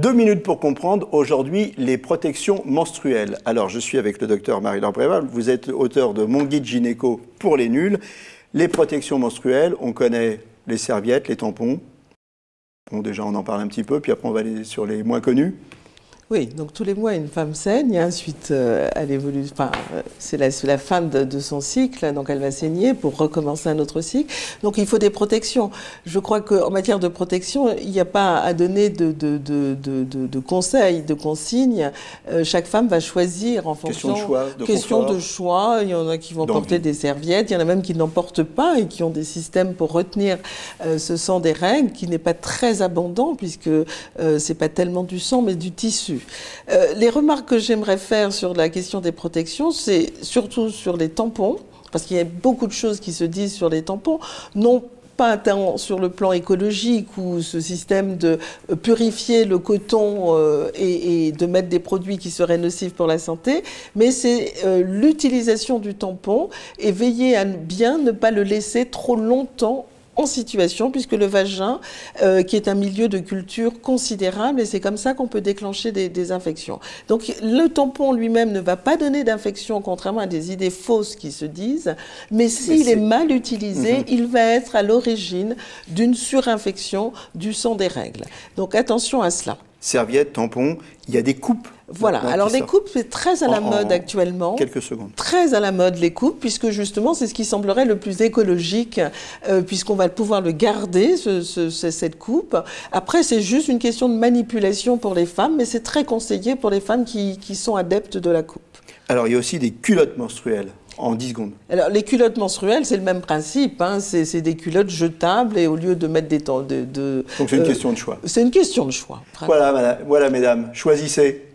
2 minutes pour comprendre aujourd'hui les protections menstruelles. Alors, je suis avec le docteur Marie-Laure Préval. Vous êtes auteur de Mon guide gynéco pour les nuls. Les protections menstruelles, on connaît les serviettes, les tampons. Bon, déjà, on en parle un petit peu, puis après, on va aller sur les moins connus. Oui, donc tous les mois, une femme saigne, hein, suite à l'évolution. Enfin, c'est la fin de son cycle, donc elle va saigner pour recommencer un autre cycle. Donc il faut des protections. Je crois qu'en matière de protection, il n'y a pas à donner de conseils, de consignes. Chaque femme va choisir en fonction. Question de choix. Il y en a qui vont porter des serviettes, il y en a même qui n'en portent pas et qui ont des systèmes pour retenir ce sang des règles, qui n'est pas très abondant puisque c'est pas tellement du sang mais du tissu. Les remarques que j'aimerais faire sur la question des protections, c'est surtout sur les tampons, parce qu'il y a beaucoup de choses qui se disent sur les tampons, non pas tant sur le plan écologique où ce système de purifier le coton et de mettre des produits qui seraient nocifs pour la santé, mais c'est l'utilisation du tampon et veiller à bien ne pas le laisser trop longtemps en situation, puisque le vagin, qui est un milieu de culture considérable, et c'est comme ça qu'on peut déclencher des infections. Donc le tampon lui-même ne va pas donner d'infection, contrairement à des idées fausses qui se disent, mais s'il est mal utilisé, il va être à l'origine d'une surinfection du sang des règles. Donc attention à cela. Serviettes, tampons, il y a des coupes. Voilà, alors les coupes, c'est très à la mode actuellement. Quelques secondes. Très à la mode les coupes, puisque justement c'est ce qui semblerait le plus écologique, puisqu'on va pouvoir le garder, cette coupe. Après, c'est juste une question de manipulation pour les femmes, mais c'est très conseillé pour les femmes qui sont adeptes de la coupe. Alors il y a aussi des culottes menstruelles. En 10 secondes. Alors, les culottes menstruelles, c'est le même principe. Hein. C'est des culottes jetables et au lieu de mettre des temps donc c'est une question de choix. C'est une question de choix. Voilà, mesdames, choisissez.